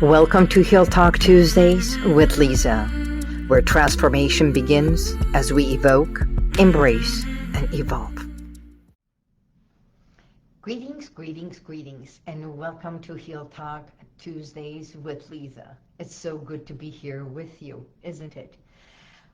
Welcome to Heal Talk Tuesdays with Liza, where transformation begins as we evoke, embrace, and evolve. Greetings, and welcome to Heal Talk Tuesdays with Liza. It's so good to be here with you, isn't it?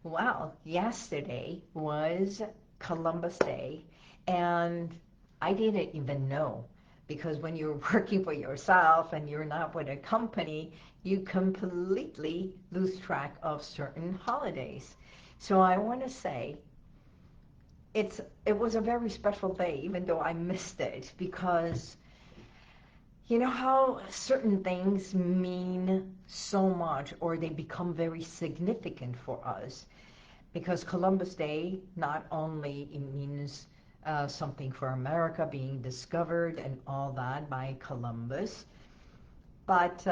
Well, yesterday was Columbus Day, and I didn't even know, because when you're working for yourself and you're not with a company, you completely lose track of certain holidays. So I want to say it was a very special day, even though I missed it, because you know how certain things mean so much, or they become very significant for us. Because Columbus Day, not only it means something for America being discovered and all that by Columbus, but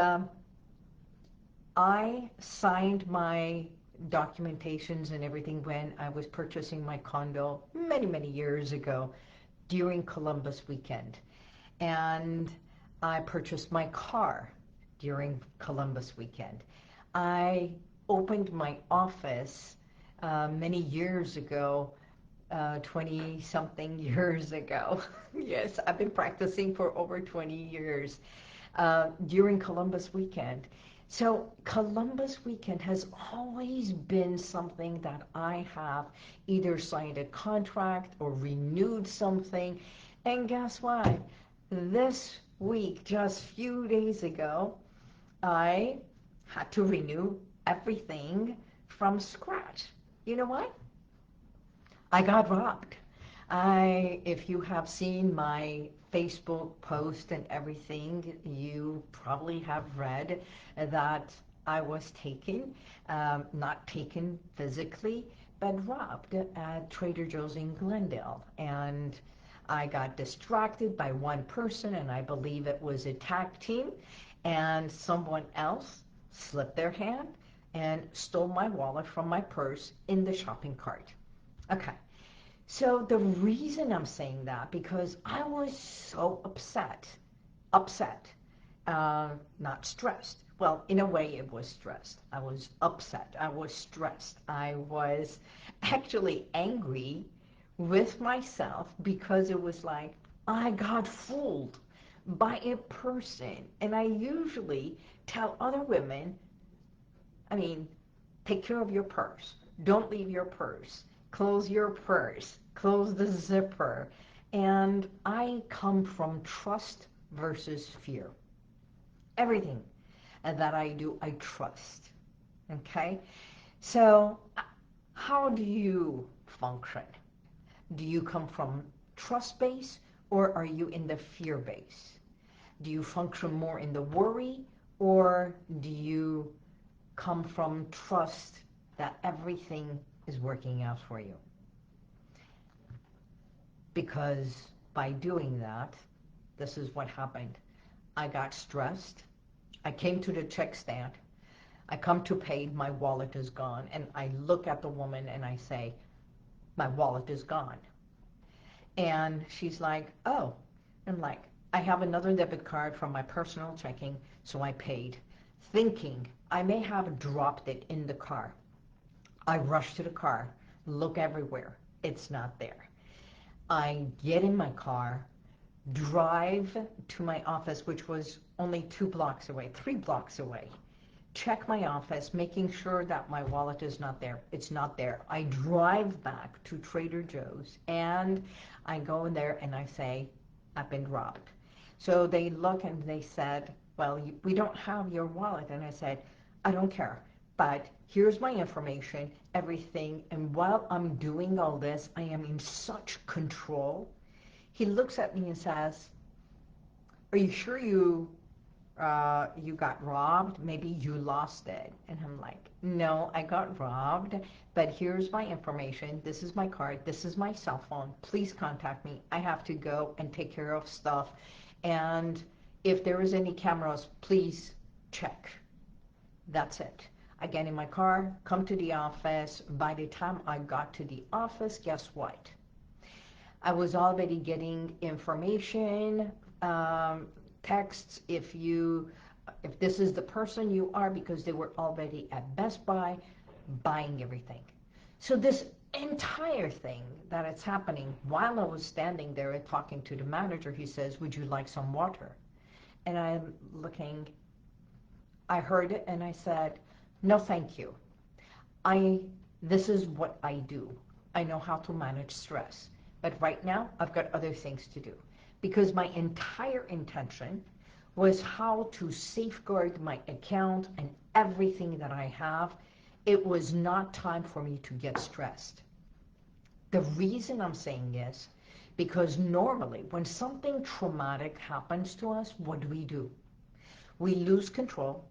I signed my documentations and everything when I was purchasing my condo many years ago during Columbus weekend. And I purchased my car during Columbus weekend. I opened my office many years ago, 20-something years ago. Yes, I've been practicing for over 20 years during Columbus weekend. So Columbus weekend has always been something that I have either signed a contract or renewed something. And guess what? This week, just a few days ago, I had to renew everything from scratch. You know what? I got robbed. If you have seen my Facebook post and everything, you probably have read that I was taken, not taken physically, but robbed at Trader Joe's in Glendale. And I got distracted by one person, and I believe it was a tag team, and someone else slipped their hand and stole my wallet from my purse in the shopping cart. Okay, so the reason I'm saying that, because I was so upset, not stressed. Well, in a way it was stressed. I was upset, I was stressed. I was actually angry with myself, because it was like, I got fooled by a person. And I usually tell other women, take care of your purse. Don't leave your purse. Close your purse. Close the zipper. And I come from trust versus fear. Everything that I do, I trust. Okay? So, how do you function? Do you come from trust base, or are you in the fear base? Do you function more in the worry, or do you come from trust that everything is working out for you? Because by doing that, this is what happened. I got stressed. I came to the check stand. I come to pay, my wallet is gone. And I look at the woman and I say, my wallet is gone. And she's like, oh. I'm like, I have another debit card from my personal checking, so I paid, thinking I may have dropped it in the car. I rush to the car, look everywhere. It's not there. I get in my car, drive to my office, which was only 2 blocks away, 3 blocks away. Check my office, making sure that my wallet is not there. It's not there. I drive back to Trader Joe's, and I go in there and I say, I've been robbed. So they look and they said, well, we don't have your wallet. And I said, I don't care, but here's my information, everything. And while I'm doing all this, I am in such control. He looks at me and says, are you sure you got robbed? Maybe you lost it. And I'm like, no, I got robbed, but here's my information. This is my card. This is my cell phone. Please contact me. I have to go and take care of stuff. And if there is any cameras, please check. That's it. I get in my car, come to the office. By the time I got to the office, guess what? I was already getting information, texts. If you if this is the person you are, because they were already at Best Buy buying everything. So this entire thing that it's happening while I was standing there and talking to the manager, he says, would you like some water? And I'm looking, I heard it and I said, no, thank you. This is what I do. I know how to manage stress. But right now, I've got other things to do. Because my entire intention was how to safeguard my account and everything that I have. It was not time for me to get stressed. The reason I'm saying is because normally when something traumatic happens to us, what do? We lose control.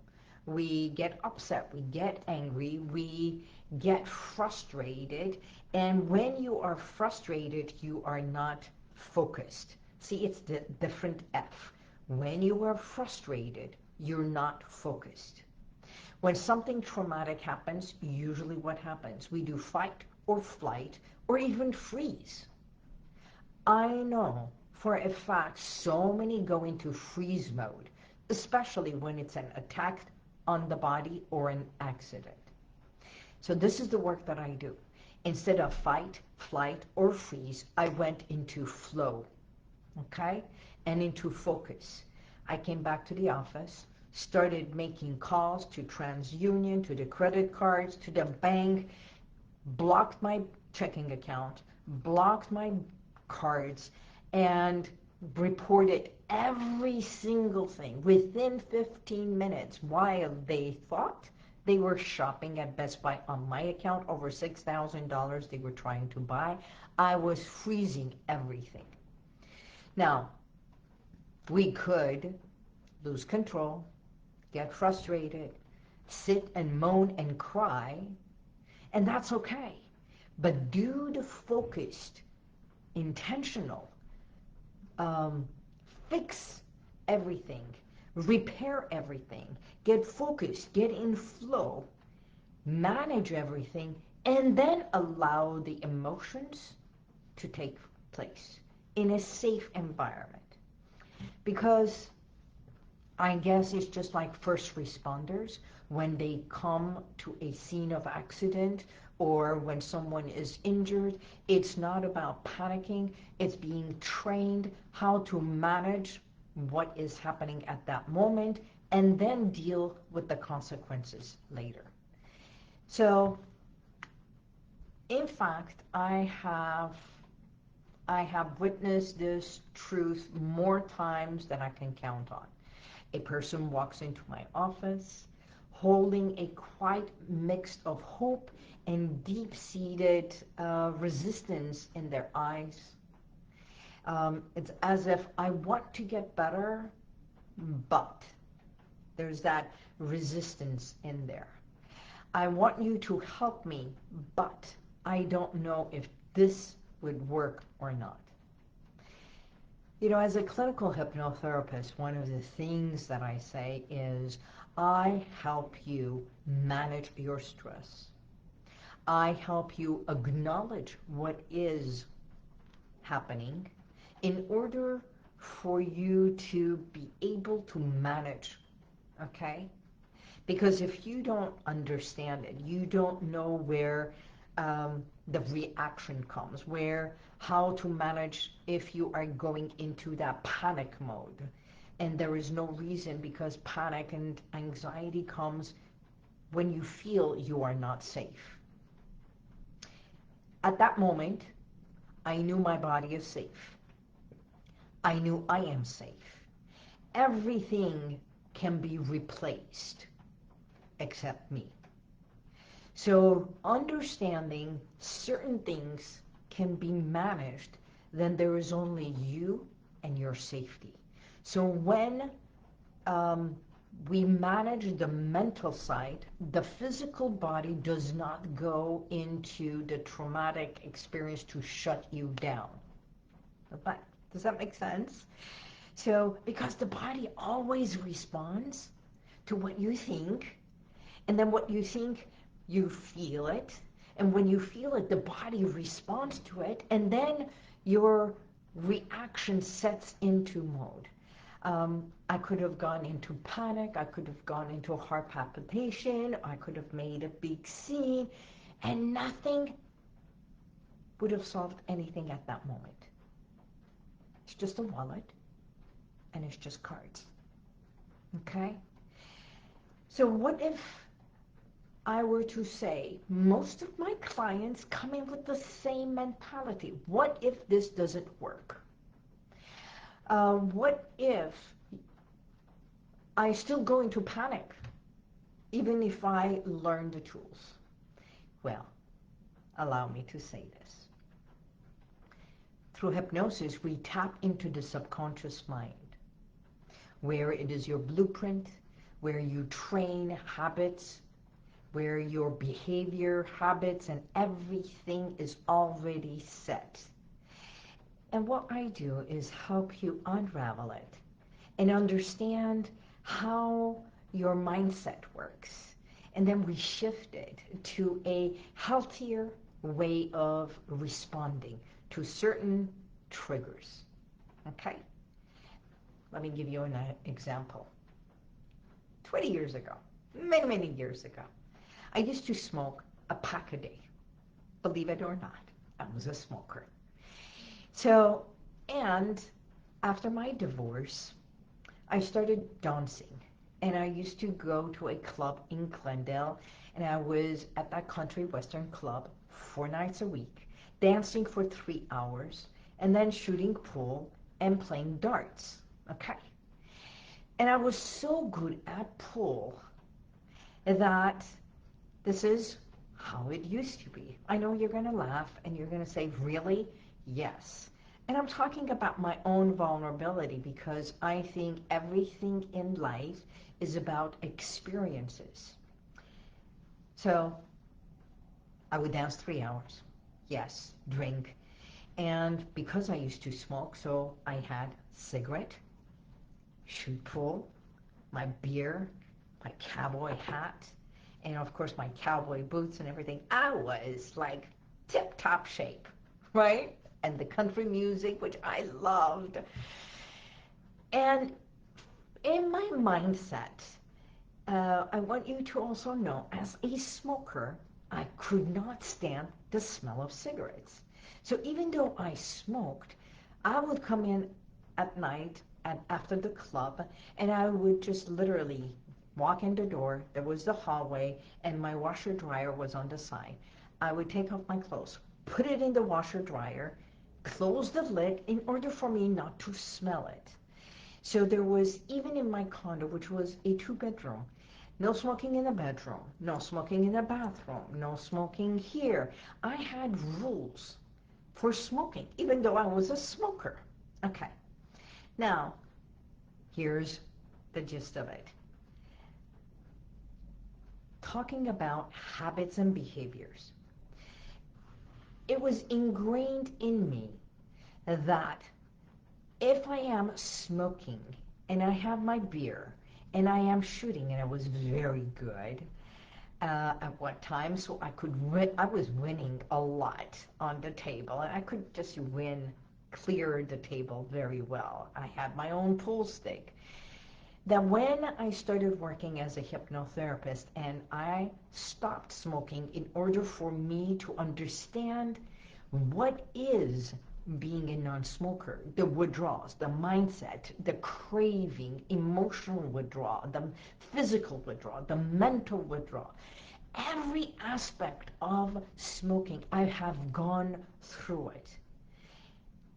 We get upset, we get angry, we get frustrated, and when you are frustrated, you are not focused. See, it's the different F. When you are frustrated, you're not focused. When something traumatic happens, usually what happens? We do fight or flight or even freeze. I know for a fact so many go into freeze mode, especially when it's an attack on the body or an accident. So this is the work that I do. Instead of fight, flight, or freeze, I went into flow, okay? And into focus. I came back to the office, started making calls to TransUnion, to the credit cards, to the bank, blocked my checking account, blocked my cards, and reported every single thing within 15 minutes while they thought they were shopping at Best Buy on my account, over $6,000 they were trying to buy. I was freezing everything. Now, we could lose control, get frustrated, sit and moan and cry, and that's okay. But do the focused, intentional, fix everything, repair everything, get focused, get in flow, manage everything, and then allow the emotions to take place in a safe environment. Because I guess it's just like first responders when they come to a scene of accident or when someone is injured. It's not about panicking. It's being trained how to manage what is happening at that moment and then deal with the consequences later. So, in fact, I have witnessed this truth more times than I can count on. A person walks into my office holding a quite mix of hope and deep-seated resistance in their eyes. It's as if I want to get better, but there's that resistance in there. I want you to help me, but I don't know if this would work or not. You know, as a clinical hypnotherapist, one of the things that I say is I help you manage your stress. I help you acknowledge what is happening in order for you to be able to manage, okay? Because if you don't understand it, you don't know where the reaction comes, how to manage if you are going into that panic mode. And there is no reason, because panic and anxiety comes when you feel you are not safe. At that moment, I knew my body is safe. I knew I am safe. Everything can be replaced except me. So understanding certain things can be managed, then there is only you and your safety. So when we manage the mental side, the physical body does not go into the traumatic experience to shut you down. Does that make sense? So, because the body always responds to what you think, and then what you think, you feel it, and when you feel it, the body responds to it, and then your reaction sets into mode. I could have gone into panic. I could have gone into heart palpitation. I could have made a big scene, and nothing would have solved anything at that moment. It's just a wallet, and it's just cards. Okay? So what if I were to say, most of my clients come in with the same mentality. What if this doesn't work? What if I still go into panic, even if I learn the tools? Well, allow me to say this. Through hypnosis, we tap into the subconscious mind, where it is your blueprint, where you train habits, where your behavior, habits, and everything is already set. And what I do is help you unravel it and understand how your mindset works. And then we shift it to a healthier way of responding to certain triggers. Okay? Let me give you an example. 20 years ago, many, many years ago, I used to smoke a pack a day. Believe it or not, I was a smoker. So, and after my divorce, I started dancing. And I used to go to a club in Glendale, and I was at that country western club 4 nights a week, dancing for 3 hours, and then shooting pool and playing darts. Okay? And I was so good at pool that this is how it used to be. I know you're going to laugh and you're going to say, really? Yes. And I'm talking about my own vulnerability because I think everything in life is about experiences. So I would dance 3 hours. Yes, drink. And because I used to smoke, so I had cigarette, shoot pool, my beer, my cowboy hat, and of course my cowboy boots and everything. I was like tip-top shape, right? And the country music, which I loved. And in my mindset, I want you to also know, as a smoker, I could not stand the smell of cigarettes. So even though I smoked, I would come in at night and after the club, and I would just literally walk in the door. There was the hallway, and my washer dryer was on the side. I would take off my clothes, put it in the washer dryer, close the lid in order for me not to smell it. So there was, even in my condo, which was a 2-bedroom, no smoking in the bedroom, no smoking in the bathroom, no smoking here. I had rules for smoking, even though I was a smoker. Okay. Now, here's the gist of it. Talking about habits and behaviors. It was ingrained in me that if I am smoking and I have my beer and I am shooting, and I was very good at one time, so I was winning a lot on the table, and I could just clear the table very well. I had my own pool stick. That when I started working as a hypnotherapist and I stopped smoking in order for me to understand what is being a non-smoker, the withdrawals, the mindset, the craving, emotional withdrawal, the physical withdrawal, the mental withdrawal, every aspect of smoking, I have gone through it.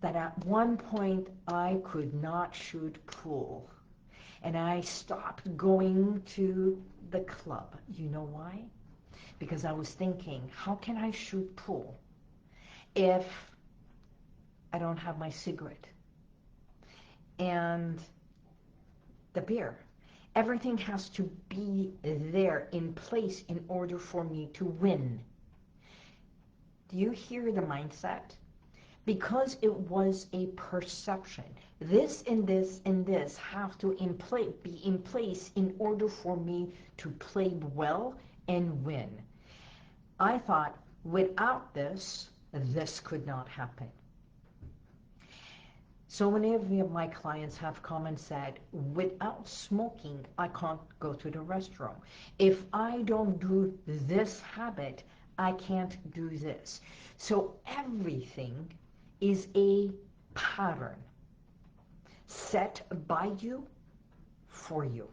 That at one point I could not shoot pool. And I stopped going to the club. You know why? Because I was thinking, how can I shoot pool if I don't have my cigarette and the beer? Everything has to be there in place in order for me to win. Do you hear the mindset? Because it was a perception. This and this and this have to be in place in order for me to play well and win. I thought, without this, this could not happen. So many of my clients have come and said, without smoking, I can't go to the restroom. If I don't do this habit, I can't do this. So everything is a pattern set by you for you.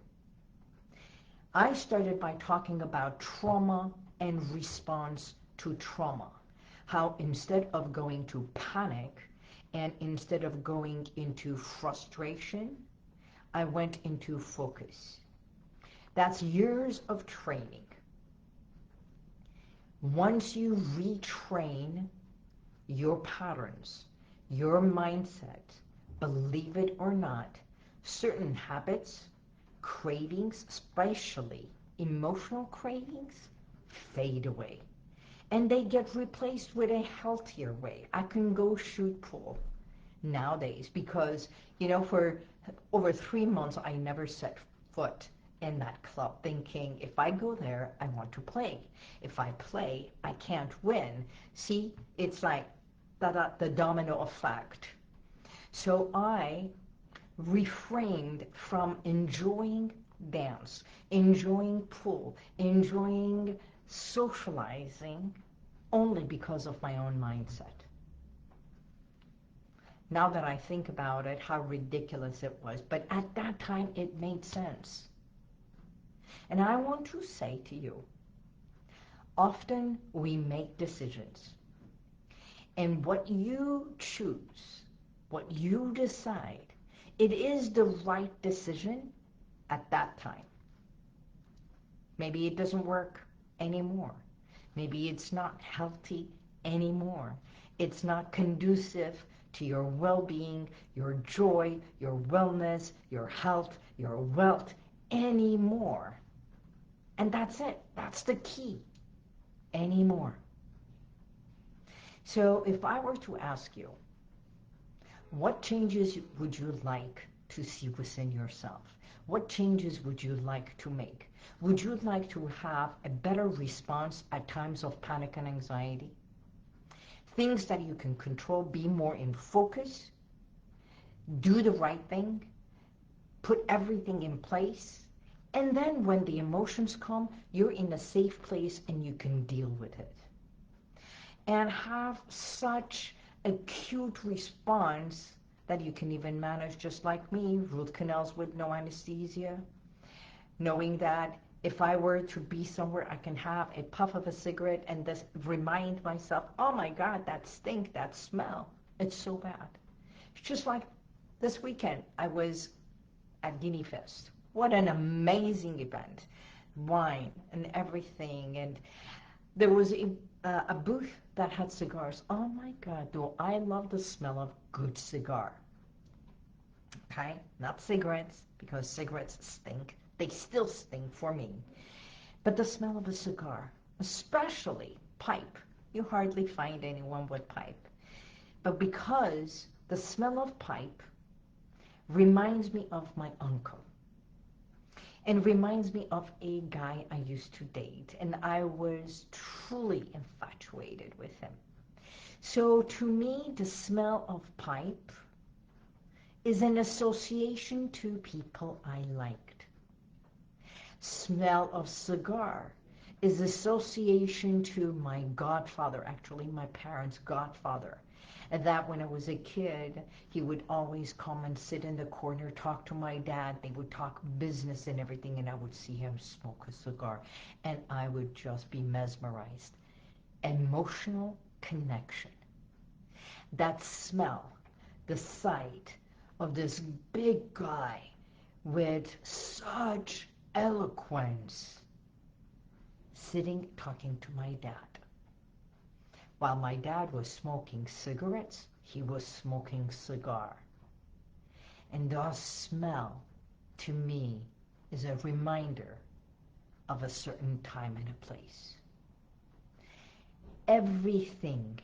I started by talking about trauma and response to trauma. How instead of going to panic and instead of going into frustration, I went into focus. That's years of training. Once you retrain your patterns, your mindset, believe it or not, certain habits, cravings, especially emotional cravings, fade away. And they get replaced with a healthier way. I can go shoot pool nowadays because, for over 3 months, I never set foot in that club thinking, if I go there, I want to play. If I play, I can't win. See, it's like the domino effect. So I refrained from enjoying dance, enjoying pool, enjoying socializing only because of my own mindset. Now that I think about it, how ridiculous it was. But at that time, it made sense. And I want to say to you, often we make decisions. And what you choose, what you decide, it is the right decision at that time. Maybe it doesn't work anymore. Maybe it's not healthy anymore. It's not conducive to your well-being, your joy, your wellness, your health, your wealth anymore. And that's it. That's the key. Anymore. So if I were to ask you, what changes would you like to see within yourself? What changes would you like to make? Would you like to have a better response at times of panic and anxiety? Things that you can control, be more in focus, do the right thing, put everything in place, and then when the emotions come, you're in a safe place and you can deal with it. And have such acute response that you can even manage just like me, root canals with no anesthesia, knowing that if I were to be somewhere, I can have a puff of a cigarette and just remind myself, oh my God, that stink, that smell, it's so bad. It's just like this weekend, I was at Guinea Fest. What an amazing event. Wine and everything. And there was a booth that had cigars. Oh my God, do I love the smell of good cigar. Okay, not cigarettes, because cigarettes stink. They still stink for me. But the smell of a cigar, especially pipe, you hardly find anyone with pipe. But because the smell of pipe reminds me of my uncle and reminds me of a guy I used to date, and I was truly infatuated with him. So to me, the smell of pipe is an association to people I liked. Smell of cigar is association to my godfather, actually my parents' godfather. And that when I was a kid, he would always come and sit in the corner, talk to my dad. They would talk business and everything, and I would see him smoke a cigar. And I would just be mesmerized. Emotional connection. That smell, the sight of this big guy with such eloquence sitting talking to my dad. While my dad was smoking cigarettes, he was smoking cigar. And the smell, to me, is a reminder of a certain time and a place. Everything,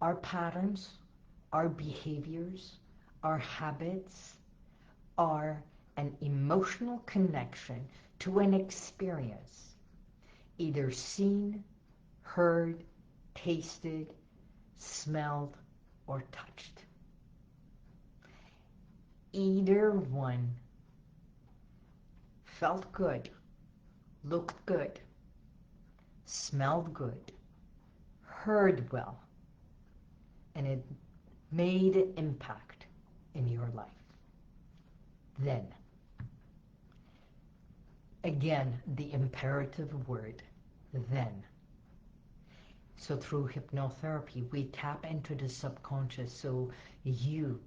our patterns, our behaviors, our habits, are an emotional connection to an experience, either seen, heard, tasted, smelled, or touched. either one felt good, looked good, smelled good, heard well, and it made an impact in your life, then, again, the imperative word, then. So through hypnotherapy, we tap into the subconscious so you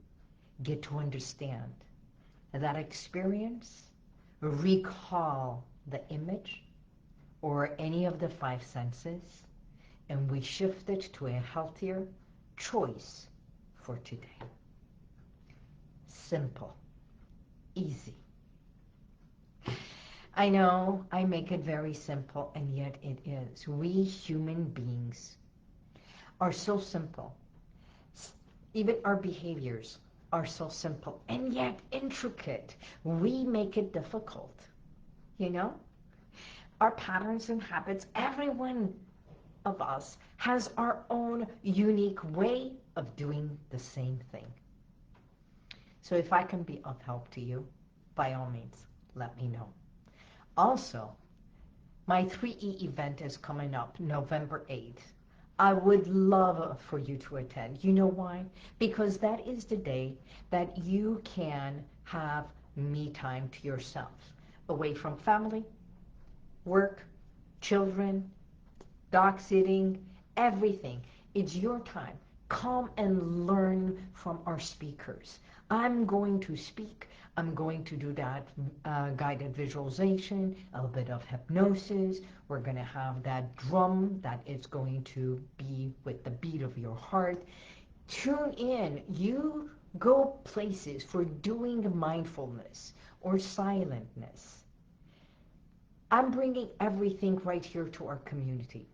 get to understand that experience, recall the image or any of the five senses, and we shift it to a healthier choice for today. Simple, easy. I know I make it very simple, and yet it is. We human beings are so simple. Even our behaviors are so simple, and yet intricate. We make it difficult, you know? Our patterns and habits, every one of us has our own unique way of doing the same thing. So if I can be of help to you, by all means, let me know. Also, my 3E event is coming up November 8th. I would love for you to attend. You know why? Because that is the day that you can have me time to yourself, away from family, work, children, dog sitting, everything. It's your time. Come and learn from our speakers. I'm going to speak. I'm going to do that guided visualization, a little bit of hypnosis. We're going to have that drum that is going to be with the beat of your heart. Tune in. You go places for doing mindfulness or silentness. I'm bringing everything right here to our community.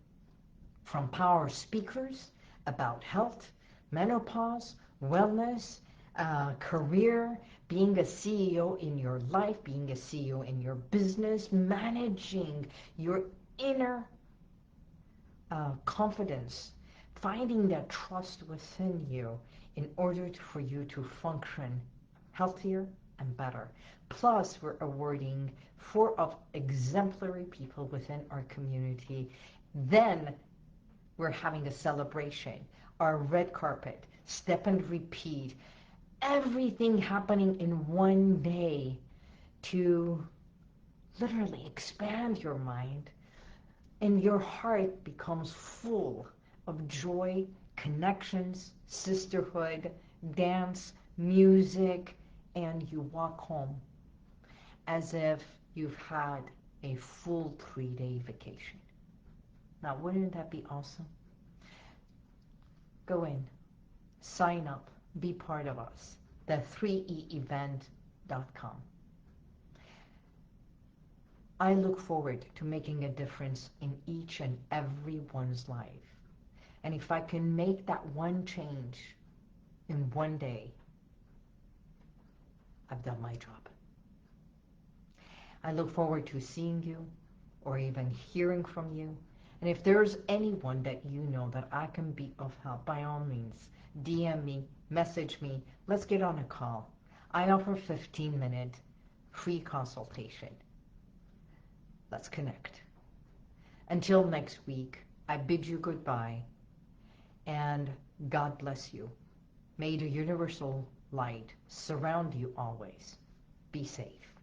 From power speakers about health, menopause, wellness, career, being a CEO in your life, being a CEO in your business, managing your inner confidence, finding that trust within you in order for you to function healthier and better. Plus, we're awarding 4 of exemplary people within our community. Then we're having a celebration, our red carpet, step and repeat, everything happening in one day to literally expand your mind, and your heart becomes full of joy, connections, sisterhood, dance, music, and you walk home as if you've had a full 3-day vacation. Now, wouldn't that be awesome? Go in, sign up, be part of us, the 3eevent.com. I look forward to making a difference in each and everyone's life. And if I can make that one change in one day, I've done my job. I look forward to seeing you or even hearing from you. And if there's anyone that you know that I can be of help, by all means, DM me, message me, let's get on a call. I offer 15-minute free consultation. Let's connect. Until next week, I bid you goodbye, and God bless you. May the universal light surround you always. Be safe.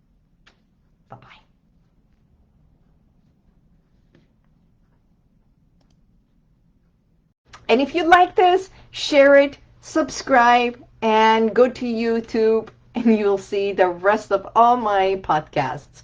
Bye-bye. And if you like this, share it, subscribe, and go to YouTube, and you'll see the rest of all my podcasts.